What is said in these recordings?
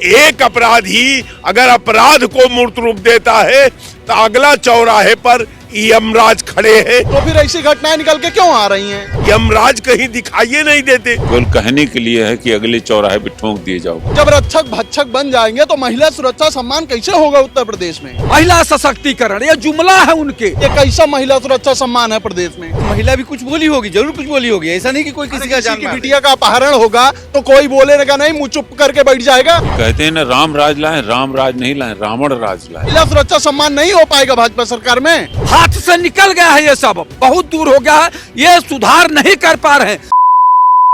एक अपराधी अगर अपराध को मूर्त रूप देता है तो अगला चौराहे पर यमराज खड़े हैं। तो फिर ऐसी घटनाएं निकल के क्यों आ रही हैं? यमराज कहीं दिखाई नहीं देते। केवल कहने के लिए है कि अगले चौराहे पे ठोक दिए जाओ। जब रक्षक भक्षक बन जाएंगे तो महिला सुरक्षा सम्मान कैसे होगा उत्तर प्रदेश में? महिला सशक्तिकरण ये जुमला है उनके। ये कैसा महिला सुरक्षा सम्मान है प्रदेश में? महिला भी कुछ बोली होगी, जरूर कुछ बोली होगी, ऐसा नहीं कि कोई किसी का की बिटिया का अपहरण होगा तो कोई बोलेगा नहीं, मुंह चुप करके बैठ जाएगा। कहते हैं ना, राम राज लाए, राम राज नहीं लाए, रावण राज लाए। महिला सुरक्षा सम्मान नहीं हो पाएगा भाजपा सरकार में। हाथ से निकल गया है, ये सब बहुत दूर हो गया है, ये सुधार नहीं कर पा रहे हैं।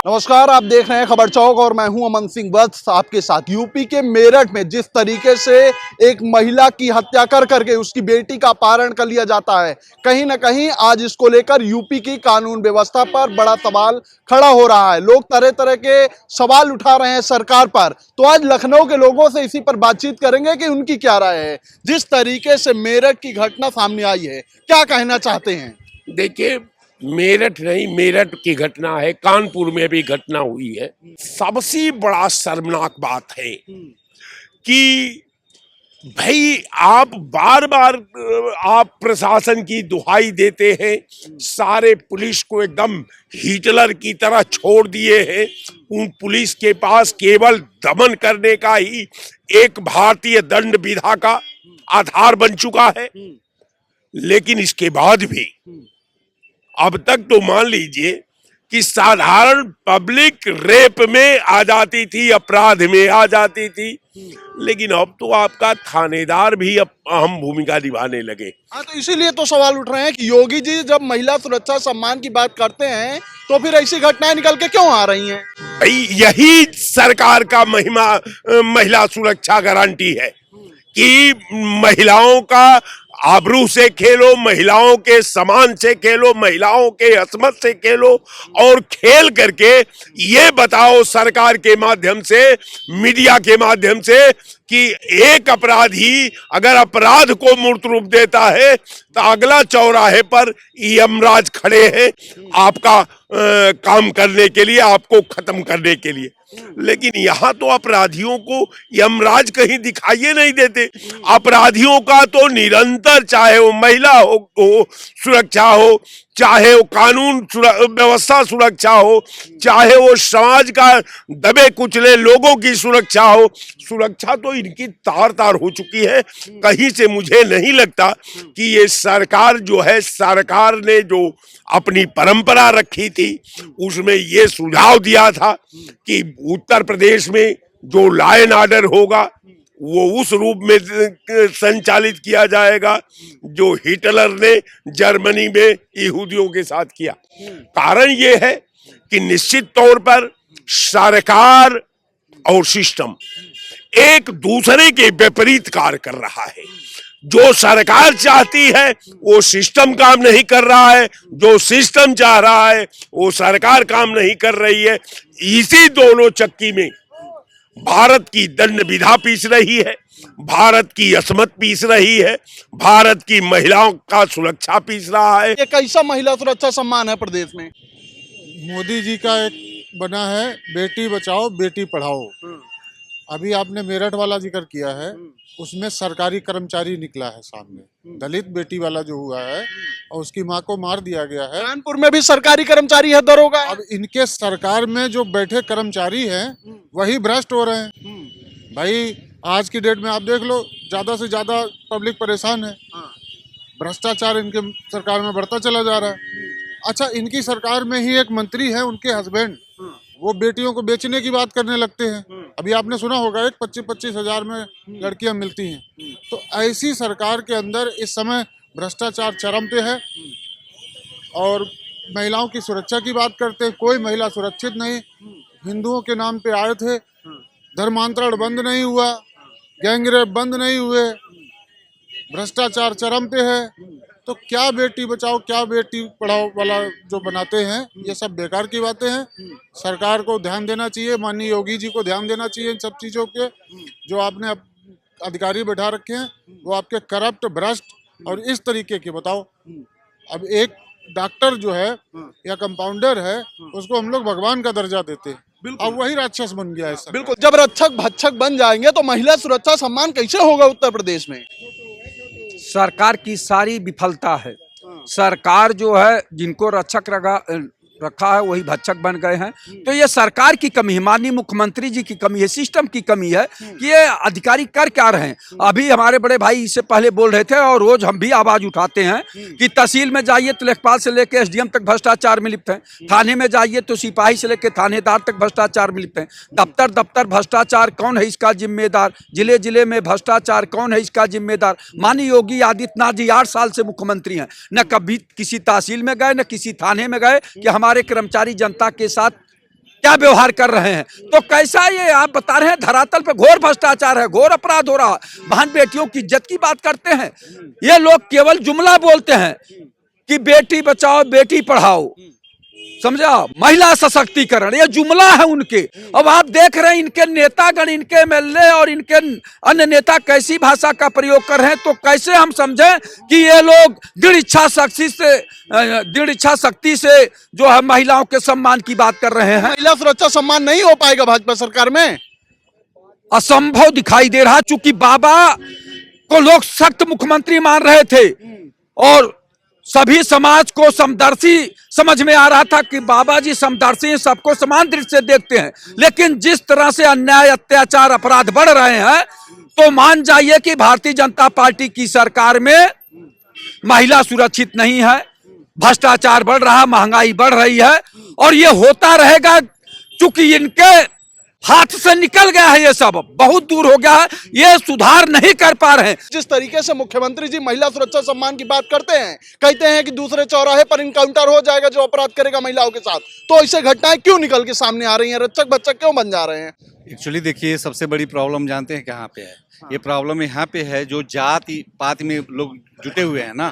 नमस्कार, आप देख रहे हैं खबर चौक और मैं हूं अमन सिंह वत्स आपके साथ। यूपी के मेरठ में जिस तरीके से एक महिला की हत्या कर करके उसकी बेटी का अपहरण कर लिया जाता है, कहीं ना कहीं आज इसको लेकर यूपी की कानून व्यवस्था पर बड़ा सवाल खड़ा हो रहा है। लोग तरह तरह के सवाल उठा रहे हैं सरकार पर। तो आज लखनऊ के लोगों से इसी पर बातचीत करेंगे कि उनकी क्या राय है। जिस तरीके से मेरठ की घटना सामने आई है, क्या कहना चाहते हैं? देखिए, मेरठ नहीं, मेरठ की घटना है, कानपुर में भी घटना हुई है। सबसे बड़ा शर्मनाक बात है कि भाई आप बार बार आप प्रशासन की दुहाई देते हैं, सारे पुलिस को एकदम हिटलर की तरह छोड़ दिए हैं। उन पुलिस के पास केवल दमन करने का ही एक भारतीय दंड विधा का आधार बन चुका है। लेकिन इसके बाद भी अब तक तो मान लीजिए कि साधारण पब्लिक रेप में आ जाती थी, अपराध में आ जाती थी, लेकिन अब तो आपका थानेदार भी अहम भूमिका निभाने लगे। हाँ, तो इसीलिए तो सवाल उठ रहे हैं कि योगी जी जब महिला सुरक्षा सम्मान की बात करते हैं तो फिर ऐसी घटनाएं निकल के क्यों आ रही हैं? भाई, यही सरकार का महिला सुरक्षा गारंटी है कि महिलाओं का आबरू से खेलो, महिलाओं के सम्मान से खेलो, महिलाओं के असमत से खेलो और खेल करके ये बताओ सरकार के माध्यम से, मीडिया के माध्यम से कि एक अपराधी अगर अपराध को मूर्त रूप देता है तो अगला चौराहे पर यमराज खड़े हैं आपका काम करने के लिए, आपको खत्म करने के लिए। लेकिन यहाँ तो अपराधियों को यमराज कहीं दिखाई नहीं देते। अपराधियों का तो निरंतर, चाहे वो महिला हो सुरक्षा हो, चाहे वो कानून व्यवस्था सुरक्षा हो, चाहे वो समाज का दबे कुचले लोगों की सुरक्षा हो, सुरक्षा तो इनकी तार तार हो चुकी है। कहीं से मुझे नहीं लगता कि ये सरकार जो है, सरकार ने जो अपनी परंपरा रखी थी उसमें ये सुझाव दिया था कि उत्तर प्रदेश में जो लॉ एंड ऑर्डर होगा वो उस रूप में संचालित किया जाएगा जो हिटलर ने जर्मनी में यहूदियों के साथ किया। कारण ये है कि निश्चित तौर पर सरकार और सिस्टम एक दूसरे के विपरीत कार्य कर रहा है। जो सरकार चाहती है वो सिस्टम काम नहीं कर रहा है, जो सिस्टम चाह रहा है वो सरकार काम नहीं कर रही है। इसी दोनों चक्की में भारत की दंड विधा पीस रही है, भारत की असमत पीस रही है, भारत की महिलाओं का सुरक्षा पीस रहा है। ये कैसा महिला सुरक्षा सम्मान है प्रदेश में? मोदी जी का एक बना है, बेटी बचाओ बेटी पढ़ाओ। अभी आपने मेरठ वाला जिक्र किया है, उसमें सरकारी कर्मचारी निकला है सामने, दलित बेटी वाला जो हुआ है और उसकी माँ को मार दिया गया है। कानपुर में भी सरकारी कर्मचारी है, दरोगा। अब इनके सरकार में जो बैठे कर्मचारी हैं वही भ्रष्ट हो रहे हैं। भाई, आज की डेट में आप देख लो, ज्यादा से ज्यादा पब्लिक परेशान है, भ्रष्टाचार इनके सरकार में बढ़ता चला जा रहा है। अच्छा, इनकी सरकार में ही एक मंत्री है, उनके हस्बैंड वो बेटियों को बेचने की बात करने लगते हैं। अभी आपने सुना होगा, एक 25-25 हजार में लड़कियां मिलती हैं। तो ऐसी सरकार के अंदर इस समय भ्रष्टाचार चरम पे है और महिलाओं की सुरक्षा की बात करते हैं, कोई महिला सुरक्षित नहीं। हिंदुओं के नाम पे आए थे, धर्मांतरण बंद नहीं हुआ, गैंगरेप बंद नहीं हुए, भ्रष्टाचार चरम पे है। तो क्या बेटी बचाओ क्या बेटी पढ़ाओ वाला जो बनाते हैं, ये सब बेकार की बातें हैं। सरकार को ध्यान देना चाहिए, माननीय योगी जी को ध्यान देना चाहिए इन सब चीज़ों के। जो आपने अधिकारी बैठा रखे हैं वो आपके करप्ट, भ्रष्ट और इस तरीके के। बताओ, अब एक डॉक्टर जो है या कंपाउंडर है उसको हम लोग भगवान का दर्जा देते हैं, अब वही राक्षस बन गया है सरकार। बिल्कुल, जब रक्षक भक्षक बन जाएंगे तो महिला सुरक्षा सम्मान कैसे होगा उत्तर प्रदेश में? सरकार की सारी विफलता है। सरकार जो है जिनको रक्षक रखा है वही भक्षक बन गए हैं। तो ये सरकार की कमी है, माननीय मुख्यमंत्री जी की कमी है, सिस्टम की कमी है कि ये अधिकारी कर क्या रहे हैं। अभी हमारे बड़े भाई इससे पहले बोल रहे थे और रोज हम भी आवाज उठाते हैं कि तहसील में जाइए तो लेखपाल से लेकर एसडीएम तक भ्रष्टाचार में लिप्त है, थाने में जाइए तो सिपाही से लेकर थानेदार तक भ्रष्टाचार में लिप्त है, दफ्तर दफ्तर भ्रष्टाचार, कौन है इसका जिम्मेदार, जिले जिले में भ्रष्टाचार, कौन है इसका जिम्मेदार। माननीय योगी आदित्यनाथ जी 8 साल से मुख्यमंत्री हैं, न कभी किसी तहसील में गए न किसी थाने में गए कि हमारे कर्मचारी जनता के साथ क्या व्यवहार कर रहे हैं। तो कैसा ये आप बता रहे हैं, धरातल पे घोर भ्रष्टाचार है, घोर अपराध हो रहा है। बहन बेटियों की इज्जत की बात करते हैं, ये लोग केवल जुमला बोलते हैं कि बेटी बचाओ बेटी पढ़ाओ, समझा, महिला सशक्तिकरण, ये जुमला है उनके। अब आप देख रहे हैं इनके नेतागण, इनके एमएलए और इनके अन्य नेता कैसी भाषा का प्रयोग कर रहे हैं। तो कैसे हम समझें कि ये लोग दृढ़ इच्छा शक्ति से जो है महिलाओं के सम्मान की बात कर रहे हैं। महिला सुरक्षा सम्मान नहीं हो पाएगा भाजपा सरकार में, असंभव दिखाई दे रहा, चूंकि बाबा को लोग सख्त मुख्यमंत्री मान रहे थे और सभी समाज को समदर्शी समझ में आ रहा था कि बाबा जी समदर्शी, सबको समान दृष्टि से देखते हैं। लेकिन जिस तरह से अन्याय अत्याचार अपराध बढ़ रहे हैं तो मान जाइए कि भारतीय जनता पार्टी की सरकार में महिला सुरक्षित नहीं है, भ्रष्टाचार बढ़ रहा, महंगाई बढ़ रही है और ये होता रहेगा क्योंकि इनके हाथ से निकल गया है, ये सब बहुत दूर हो गया है, ये सुधार नहीं कर पा रहे हैं। जिस तरीके से मुख्यमंत्री जी महिला सुरक्षा सम्मान की बात करते हैं, कहते हैं कि दूसरे चौराहे पर इनकाउंटर हो जाएगा जो अपराध करेगा महिलाओं के साथ, तो ऐसे घटनाएं क्यों निकल के सामने आ रही हैं, रक्षक भक्षक क्यों बन जा रहे हैं? एक्चुअली देखिए, सबसे बड़ी प्रॉब्लम जानते हैं कहाँ पे है? ये प्रॉब्लम यहाँ पे है, जो जाति पात में लोग जुटे हुए हैं ना,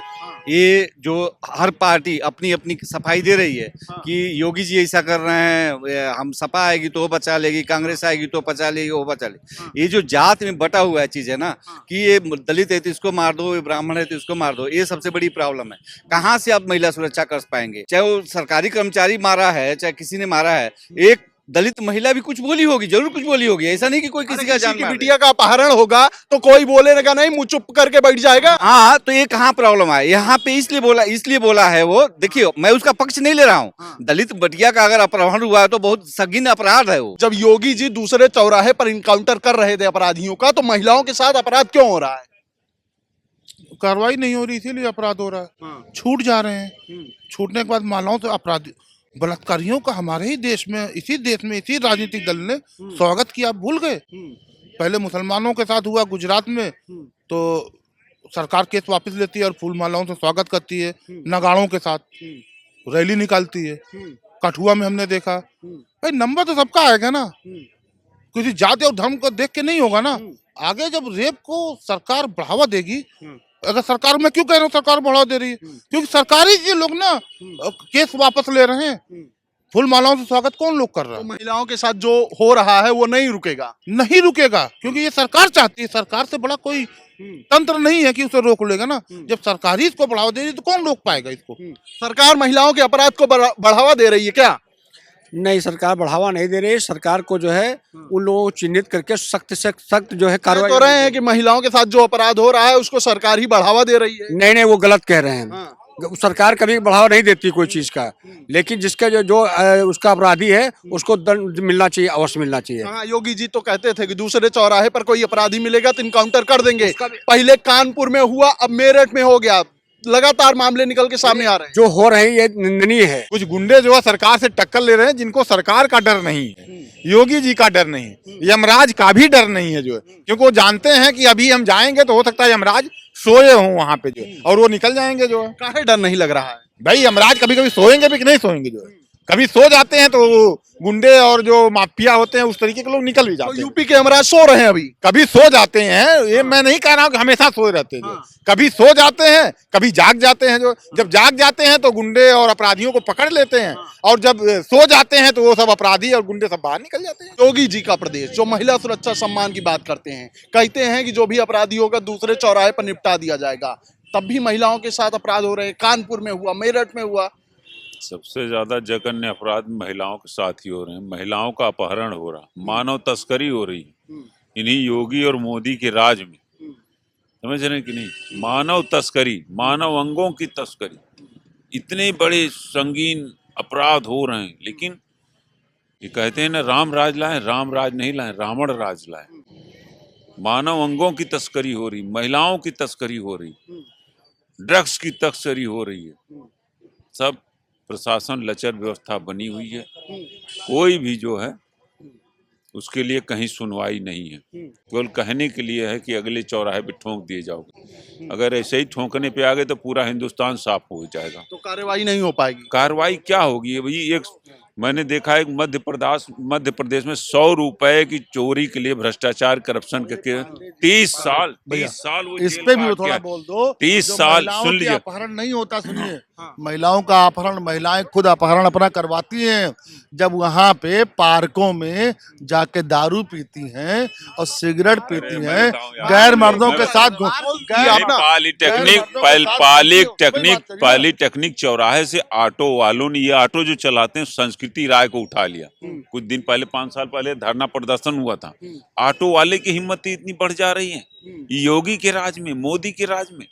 ये जो हर पार्टी अपनी अपनी सफाई दे रही है कि योगी जी ऐसा कर रहे हैं, हम सपा आएगी तो वो बचा लेगी, कांग्रेस आएगी तो बचा लेगी, वो बचा लेगी। ये जो जात में बटा हुआ है चीज है ना कि ये दलित है तो इसको मार दो, ये ब्राह्मण है तो इसको मार दो, ये सबसे बड़ी प्रॉब्लम है। कहाँ से आप महिला सुरक्षा कर पाएंगे? चाहे वो सरकारी कर्मचारी मारा है, चाहे किसी ने मारा है, एक दलित महिला भी कुछ बोली होगी, जरूर कुछ बोली होगी। ऐसा नहीं कि कोई किसी का जान मार बिटिया का अपहरण होगा तो कोई बोलेगा नहीं, मुंह चुप करके बैठ जाएगा। हाँ, तो ये कहाँ प्रॉब्लम है? यहाँ पे इसलिए बोला है वो। देखिए, मैं उसका पक्ष नहीं ले रहा हूँ। दलित बिटिया का अगर अपहरण हुआ है तो बहुत संगीन अपराध है वो। जब योगी जी दूसरे चौराहे पर इनकाउंटर कर रहे थे अपराधियों का, तो महिलाओं के साथ अपराध क्यों हो रहा है? कार्रवाई नहीं हो रही, इसीलिए अपराध हो रहा है। छूट जा रहे हैं, छूटने के बाद महिलाओं से अपराध, बलात्कारियों का हमारे ही देश में, इसी राजनीतिक दल ने स्वागत किया। आप भूल गए? पहले मुसलमानों के साथ हुआ गुजरात में, तो सरकार केस वापस लेती है और फूल मालाओं से स्वागत करती है, नगाड़ों के साथ रैली निकालती है। कठुआ में हमने देखा। भाई, नंबर तो सबका आएगा ना, किसी जाति और धर्म को देख के नहीं होगा ना। आगे जब रेप को सरकार बढ़ावा देगी, अगर सरकार, मैं क्यों कह रहा हूँ सरकार बढ़ावा दे रही है, क्योंकि सरकारी ये लोग ना केस वापस ले रहे हैं। फूल मालाओं से स्वागत कौन लोग कर रहा है? तो महिलाओं के साथ जो हो रहा है वो नहीं रुकेगा, नहीं रुकेगा, क्योंकि ये सरकार चाहती है। सरकार से बड़ा कोई तंत्र नहीं है कि उसे रोक लेगा ना। जब सरकार ही इसको बढ़ावा दे रही है तो कौन रोक पाएगा इसको? सरकार महिलाओं के अपराध को बढ़ावा दे रही है क्या? नहीं, सरकार बढ़ावा नहीं दे रही है। सरकार को जो है उन लोगों को चिन्हित करके सख्त से सख्त जो है कार्रवाई तो रहे हैं कि महिलाओं के साथ जो अपराध हो रहा है उसको सरकार ही बढ़ावा दे रही है। नहीं, वो गलत कह रहे हैं। सरकार कभी बढ़ावा नहीं देती कोई चीज का, लेकिन जिसका जो उसका अपराधी है उसको दंड मिलना चाहिए, अवश्य मिलना चाहिए। हाँ, योगी जी तो कहते थे कि दूसरे चौराहे पर कोई अपराधी मिलेगा तो इनकाउंटर कर देंगे। पहले कानपुर में हुआ, अब मेरठ में हो गया। लगातार मामले निकल के सामने आ रहे हैं। जो हो रहे हैं ये निंदनीय है। कुछ गुंडे जो है सरकार से टक्कर ले रहे हैं, जिनको सरकार का डर नहीं है, योगी जी का डर नहीं है, यमराज का भी डर नहीं है जो है, क्योंकि वो जानते हैं कि अभी हम जाएंगे तो हो सकता है यमराज सोए हों वहां पे जो है, और वो निकल जाएंगे जो है। काहे डर नहीं लग रहा है? भाई, यमराज कभी कभी सोएंगे भी कि नहीं सोएंगे जो है, कभी सो जाते हैं तो गुंडे और जो माफिया होते हैं उस तरीके के लोग निकल भी जाते हैं। यूपी के यमराज सो रहे हैं अभी, कभी सो जाते हैं, ये मैं नहीं कह रहा हूँ कि हमेशा सोए रहते हैं। कभी सो जाते हैं, कभी जाग जाते हैं। जो जब जाग जाते हैं तो गुंडे और अपराधियों को पकड़ लेते हैं, और जब सो जाते हैं तो वो सब अपराधी और गुंडे सब बाहर निकल जाते हैं। योगी जी का प्रदेश जो महिला सुरक्षा सम्मान की बात करते हैं, कहते हैं कि जो भी अपराधी होगा दूसरे चौराहे पर निपटा दिया जाएगा, तब भी महिलाओं के साथ अपराध हो रहे हैं। कानपुर में हुआ, मेरठ में हुआ। सबसे ज्यादा जघन्य अपराध महिलाओं के साथ ही हो रहे हैं। महिलाओं का अपहरण हो रहा, मानव तस्करी हो रही है इन्हीं योगी और मोदी के राज में, समझ रहे हैं कि नहीं। मानव तस्करी, मानव अंगों की तस्करी, इतने बड़े संगीन अपराध हो रहे हैं। लेकिन ये कहते हैं ना, राम राज लाए, राम राज नहीं लाए, रावण राज लाए। मानव अंगों की तस्करी हो रही, महिलाओं की तस्करी हो रही, ड्रग्स की तस्करी हो रही है। सब प्रशासन लचर व्यवस्था बनी हुई है। कोई भी जो है उसके लिए कहीं सुनवाई नहीं है। केवल कहने के लिए है कि अगले चौराहे पे ठोक दिए जाओगे। अगर ऐसे ही ठोकने पे आ गए तो पूरा हिंदुस्तान साफ हो जाएगा। तो कार्रवाई नहीं हो पाएगी। कार्रवाई क्या होगी भाई। एक मैंने देखा है मध्य प्रदेश में 100 रुपए की चोरी के लिए भ्रष्टाचार करप्शन करके 30 साल वो इस जेल पे भी वो काट थोड़ा गया। बोल दो। 30 जो साल महिलाओं सुन के लीजिए। अपहरण नहीं होता, सुनिए, महिलाओं का अपहरण महिलाएं खुद अपहरण अपना करवाती हैं। जब वहां पे पार्कों में जाके दारू पीती हैं और सिगरेट पीती हैं गैर मर्दों के साथ पॉलिटेक्निक चौराहे से ऑटो वालों ने, ये ऑटो जो चलाते हैं, संस्कृति राय को उठा लिया। कुछ दिन पहले, 5 साल पहले धरना प्रदर्शन हुआ था। ऑटो वाले की हिम्मत इतनी बढ़ जा रही है योगी के राज में, मोदी के राज में।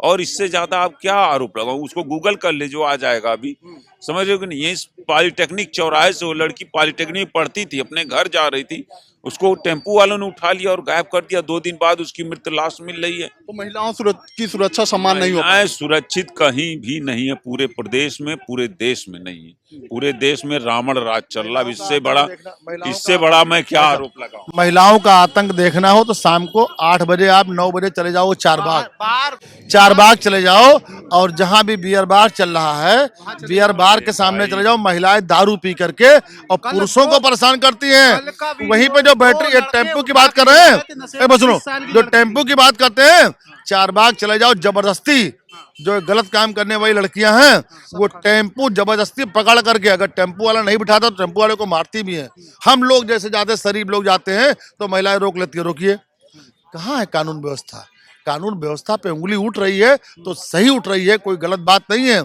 और इससे ज्यादा आप क्या आरोप लगाओ। उसको गूगल कर ले, जो आ जाएगा अभी, समझ रहे हो कि नहीं। ये पॉलिटेक्निक चौराहे से वो लड़की पॉलिटेक्निक पढ़ती थी, अपने घर जा रही थी, उसको टेम्पू वालों ने उठा लिया और गायब कर दिया। 2 दिन बाद उसकी मृत लाश मिल रही है। तो महिलाओं की सुरक्षा सम्मान नहीं हो महिलाएं सुरक्षित कहीं भी नहीं है, पूरे प्रदेश में, पूरे देश में नहीं है। पूरे देश में रावण राज चल रहा। इससे बड़ा मैं क्या आरोप लगाऊं। महिलाओं का आतंक देखना हो तो शाम को 8 बजे आप 9 बजे चले जाओ चारबाग चले जाओ, और जहां भी बियर बार चल रहा है, बियर बार के सामने चले जाओ। महिलाएं दारू पी करके और पुरुषों को परेशान करती हैं। वहीं पे जो बैटरी टेम्पो की बात कर रहे हैं, बस सुनो, जो टेम्पो की बात करते हैं, चारबाग चले जाओ। जबरदस्ती जो गलत काम करने वाली लड़कियां हैं, वो टेम्पू जबरदस्ती पकड़ करके, अगर टेम्पू वाला नहीं बिठाता तो टेम्पू वाले को मारती भी है। हम लोग जैसे जाते शरीफ लोग जाते हैं तो महिलाएं रोक लेती है। रोकिए, कहाँ है कानून व्यवस्था। कानून व्यवस्था पे उंगली उठ रही है तो सही उठ रही है, कोई गलत बात नहीं है।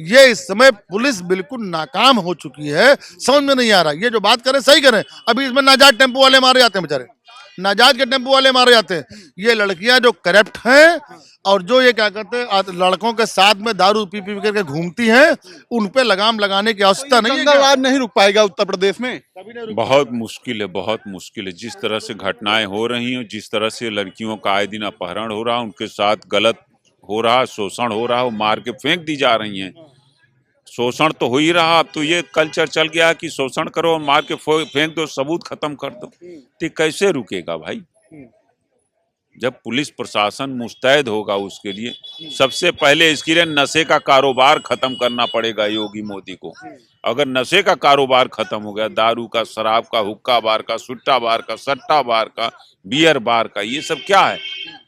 ये इस समय पुलिस बिल्कुल नाकाम हो चुकी है, समझ में नहीं आ रहा। ये जो बात करें सही करें। अभी इसमें नाजायज टेम्पो वाले मारे जाते हैं, बेचारे नाजायज के टेम्पो वाले मारे जाते हैं। ये लड़कियां जो करप्ट हैं और जो ये क्या कहते हैं, लड़कों के साथ में दारू पी पी करके घूमती हैं, उन पे लगाम लगाने की आवश्यकता नहीं है। दंगाराज नहीं रुक पाएगा उत्तर प्रदेश में। बहुत मुश्किल है, बहुत मुश्किल है। जिस तरह से घटनाएं हो रही हैं, जिस तरह से लड़कियों का आए दिन अपहरण हो रहा, उनके साथ गलत हो रहा, शोषण हो रहा, वो मार के फेंक दी जा रही हैं। शोषण तो हो ही रहा। अब तो ये कल्चर चल गया कि शोषण करो और मार के फेंक दो, सबूत खत्म कर दो। तो कैसे रुकेगा भाई। जब पुलिस प्रशासन मुस्तैद होगा उसके लिए, सबसे पहले इसके लिए नशे का कारोबार खत्म करना पड़ेगा योगी मोदी को। अगर नशे का कारोबार खत्म हो गया, दारू का, शराब का, हुक्का बार का, सुट्टा बार का, सट्टा बार का, बियर बार का, ये सब क्या है,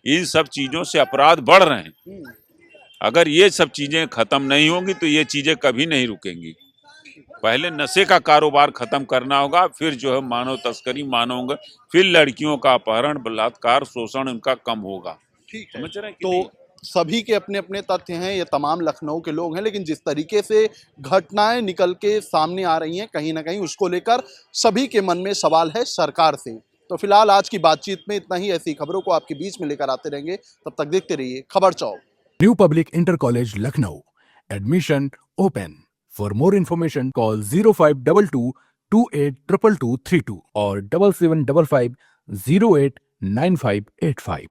इन सब चीजों से अपराध बढ़ रहे हैं। अगर ये सब चीजें खत्म नहीं होंगी तो ये चीजें कभी नहीं रुकेंगी। पहले नशे का कारोबार खत्म करना होगा, फिर जो है मानव तस्करी, मानव, फिर लड़कियों का अपहरण, बलात्कार, शोषण उनका कम होगा। ठीक है। समझ रहे हैं कि तो नहीं? सभी के अपने अपने तथ्य हैं, ये तमाम लखनऊ के लोग हैं, लेकिन जिस तरीके से घटनाएं निकल के सामने आ रही हैं, कहीं ना कहीं उसको लेकर सभी के मन में सवाल है सरकार से। तो फिलहाल आज की बातचीत में इतना ही। ऐसी खबरों को आपके बीच में लेकर आते रहेंगे, तब तक देखते रहिए खबर चौक। New public inter college Lucknow, admission open. For more information, call 0522 282232 or 7755 089585.